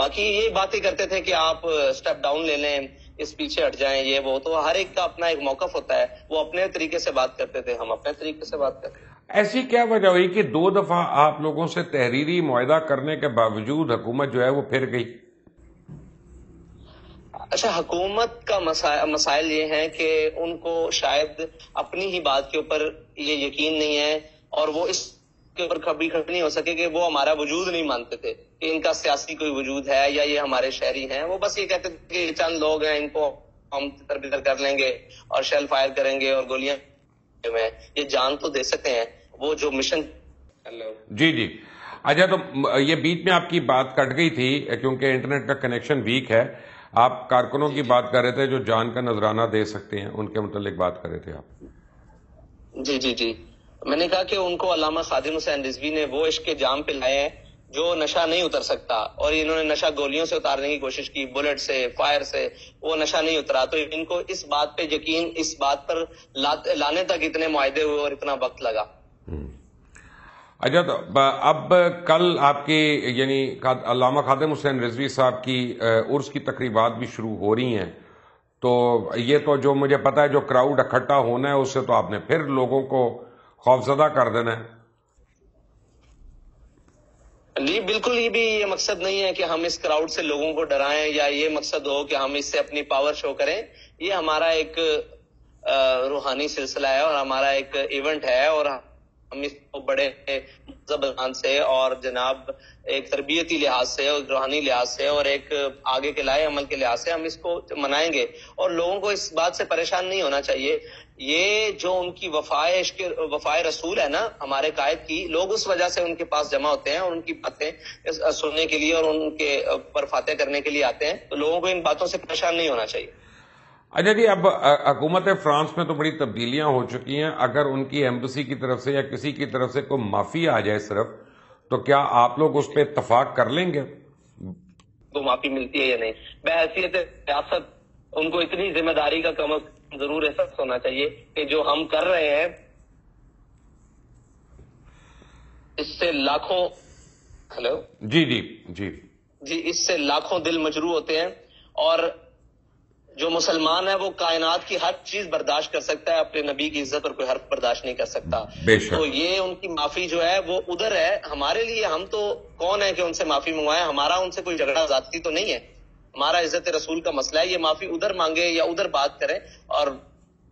باقی یہ باتیں کرتے تھے کہ آپ اسٹیپ ڈاؤن لے لیں, اس پیچھے ہٹ جائیں, یہ وہ, تو ہر ایک کا اپنا ایک موقف ہوتا ہے. وہ اپنے طریقے سے بات کرتے تھے, ہم اپنے طریقے سے بات کرتے ہیں. ایسی کیا وجہ ہوئی کہ 2 دفعہ آپ لوگوں سے تحریری معاہدہ کرنے کے باوجود حکومت جو ہے وہ پھر گئی؟ اچھا, حکومت کا مسائل یہ ہیں کہ ان کو شاید اپنی ہی بات کے اوپر یہ یقین نہیں ہے, اور وہ اس کے اوپر کبھی کھڑے نہیں ہو سکے کہ وہ ہمارا وجود نہیں مانتے تھے کہ ان کا سیاسی کوئی وجود ہے یا یہ ہمارے شہری ہیں. وہ بس یہ کہتے تھے کہ یہ چند لوگ ہیں, ان کو ہم تربیت کر لیں گے اور شیل فائر کریں گے اور گولیاں یہ جان تو دے سکتے ہیں. وہ جو مشن. جی جی, اچھا, تو یہ بیچ میں آپ کی بات کٹ گئی تھی کیونکہ انٹرنیٹ کا کنیکشن ویک ہے. آپ کارکنوں کی بات کر رہے تھے جو جان کا نذرانہ دے سکتے ہیں, ان کے متعلق بات کر رہے تھے آپ. جی جی جی, میں نے کہا کہ ان کو علامہ خادم حسین رضوی نے وہ عشق کے جام پہ لائے ہیں جو نشہ نہیں اتر سکتا, اور انہوں نے نشہ گولیوں سے اتارنے کی کوشش کی, بلٹ سے, فائر سے, وہ نشہ نہیں اترا. تو ان کو اس بات پہ یقین, اس بات پر لانے تک اتنے معاہدے ہوئے اور اتنا وقت لگا. اچھا, تو اب کل آپ کی یعنی علامہ خادم حسین رضوی صاحب کی عرس کی تقریبات بھی شروع ہو رہی ہیں, تو یہ تو جو مجھے پتا ہے جو کراؤڈ اکٹھا ہونا ہے اس سے تو آپ نے پھر لوگوں کو خوفزدہ کر دینا ہے. جی بالکل, یہ مقصد نہیں ہے کہ ہم اس کراؤڈ سے لوگوں کو ڈرائیں یا یہ مقصد ہو کہ ہم اس سے اپنی پاور شو کریں. یہ ہمارا ایک روحانی سلسلہ ہے اور ہمارا ایک ایونٹ ہے, اور ہم اس کو بڑے زبان سے اور جناب ایک تربیتی لحاظ سے اور روحانی لحاظ سے اور ایک آگے کے لائے عمل کے لحاظ سے ہم اس کو منائیں گے, اور لوگوں کو اس بات سے پریشان نہیں ہونا چاہیے. یہ جو ان کی وفائے رسول ہے نا ہمارے قائد کی, لوگ اس وجہ سے ان کے پاس جمع ہوتے ہیں اور ان کی باتیں سننے کے لیے اور ان کے پر فاتح کرنے کے لیے آتے ہیں. تو لوگوں کو ان باتوں سے پریشان نہیں ہونا چاہیے. اچھا جی, اب حکومت فرانس میں تو بڑی تبدیلیاں ہو چکی ہیں. اگر ان کی ایمبیسی کی طرف سے یا کسی کی طرف سے کوئی معافی آ جائے صرف, تو کیا آپ لوگ اس پہ اتفاق کر لیں گے؟ تو معافی ملتی ہے یا نہیں, بحیثیت ریاست ان کو اتنی ذمہ داری کا کم ضرور احساس ہونا چاہیے کہ جو ہم کر رہے ہیں اس سے لاکھوں جی جی جی جی اس سے لاکھوں دل مجروح ہوتے ہیں, اور جو مسلمان ہے وہ کائنات کی ہر چیز برداشت کر سکتا ہے, اپنے نبی کی عزت اور کوئی حرف برداشت نہیں کر سکتا. تو یہ ان کی معافی جو ہے وہ ادھر ہے. ہمارے لیے ہم تو کون ہے کہ ان سے معافی منگوائیں, ہمارا ان سے کوئی جھگڑا ذاتی تو نہیں ہے, ہمارا عزت رسول کا مسئلہ ہے. یہ معافی ادھر مانگے یا ادھر بات کریں, اور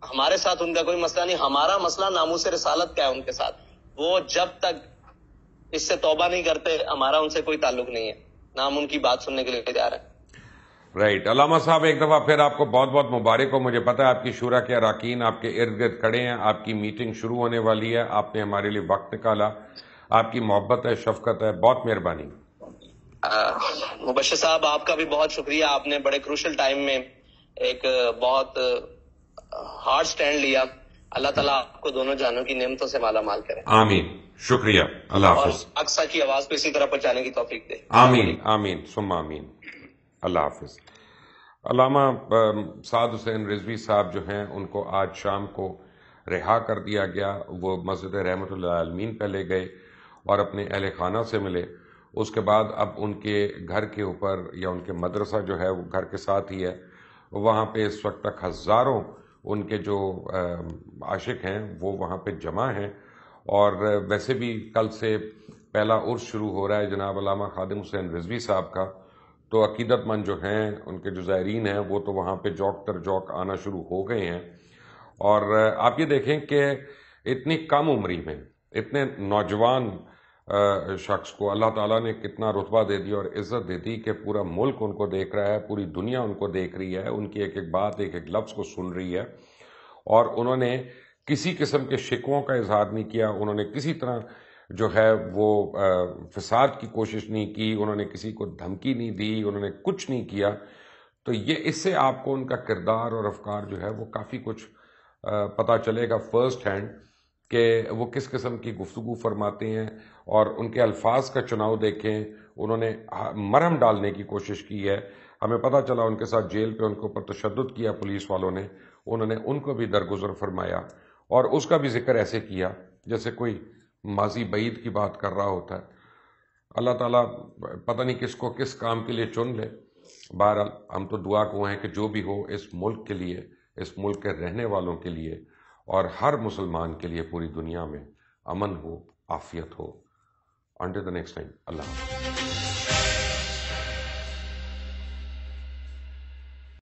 ہمارے ساتھ ان کا کوئی مسئلہ نہیں. ہمارا مسئلہ ناموس رسالت کا ہے ان کے ساتھ. وہ جب تک اس سے توبہ نہیں کرتے ہمارا ان سے کوئی تعلق نہیں ہے, نہ ہم ان کی بات سننے کے لیے تیار ہیں. رائٹ. علامہ صاحب ایک دفعہ پھر آپ کو بہت بہت مبارک ہو. مجھے پتا ہے آپ کی شورا کے اراکین آپ کے ارد گرد کھڑے ہیں, آپ کی میٹنگ شروع ہونے والی ہے, آپ نے ہمارے لیے وقت نکالا, آپ کی محبت ہے, شفقت ہے, بہت مہربانی. مبشر صاحب آپ کا بھی بہت شکریہ, آپ نے بڑے کروشل ٹائم میں ایک بہت ہارڈ سٹینڈ لیا. اللہ تعالیٰ آپ کو دونوں جانوں کی نعمتوں سے مالا مال کرے. آمین. شکریہ. اللہ حافظ. اور اقصیٰ کی آواز کو اسی طرح پہنچانے کی توفیق دے. آمین آمین ثم آمین. اللہ حافظ. علامہ سعد حسین رضوی صاحب جو ہیں ان کو آج شام کو رہا کر دیا گیا. وہ مسجد رحمت اللہ عالمین پہ لے گئے اور اپنے اہل خانہ سے ملے. اس کے بعد اب ان کے گھر کے اوپر یا ان کے مدرسہ جو ہے وہ گھر کے ساتھ ہی ہے, وہاں پہ اس وقت تک ہزاروں ان کے جو عاشق ہیں وہ وہاں پہ جمع ہیں. اور ویسے بھی کل سے پہلا عرس شروع ہو رہا ہے جناب علامہ خادم حسین رضوی صاحب کا, تو عقیدت مند جو ہیں ان کے جو زائرین ہیں وہ تو وہاں پہ جوک تر جوک آنا شروع ہو گئے ہیں. اور آپ یہ دیکھیں کہ اتنی کم عمری میں اتنے نوجوان شخص کو اللہ تعالیٰ نے کتنا رتبہ دے دیا اور عزت دے دی کہ پورا ملک ان کو دیکھ رہا ہے, پوری دنیا ان کو دیکھ رہی ہے, ان کی ایک ایک بات ایک ایک لفظ کو سن رہی ہے. اور انہوں نے کسی قسم کے شکووں کا اظہار نہیں کیا, انہوں نے کسی طرح جو ہے وہ فساد کی کوشش نہیں کی, انہوں نے کسی کو دھمکی نہیں دی, انہوں نے کچھ نہیں کیا. تو یہ اس سے آپ کو ان کا کردار اور افکار جو ہے وہ کافی کچھ پتہ چلے گا فرسٹ ہینڈ کہ وہ کس قسم کی گفتگو فرماتے ہیں. اور ان کے الفاظ کا چناؤ دیکھیں, انہوں نے مرہم ڈالنے کی کوشش کی ہے. ہمیں پتہ چلا ان کے ساتھ جیل پہ ان کے اوپر تشدد کیا پولیس والوں نے, انہوں نے ان کو بھی درگزر فرمایا اور اس کا بھی ذکر ایسے کیا جیسے کوئی ماضی بعید کی بات کر رہا ہوتا ہے. اللہ تعالیٰ پتہ نہیں کس کو کس کام کے لیے چن لے. بہرحال ہم تو دعا کو ہیں کہ جو بھی ہو اس ملک کے لیے، اس ملک کے رہنے والوں کے لیے اور ہر مسلمان کے لیے پوری دنیا میں امن ہو، عافیت ہو. انٹل دی نیکسٹ ٹائم، اللہ حافظ.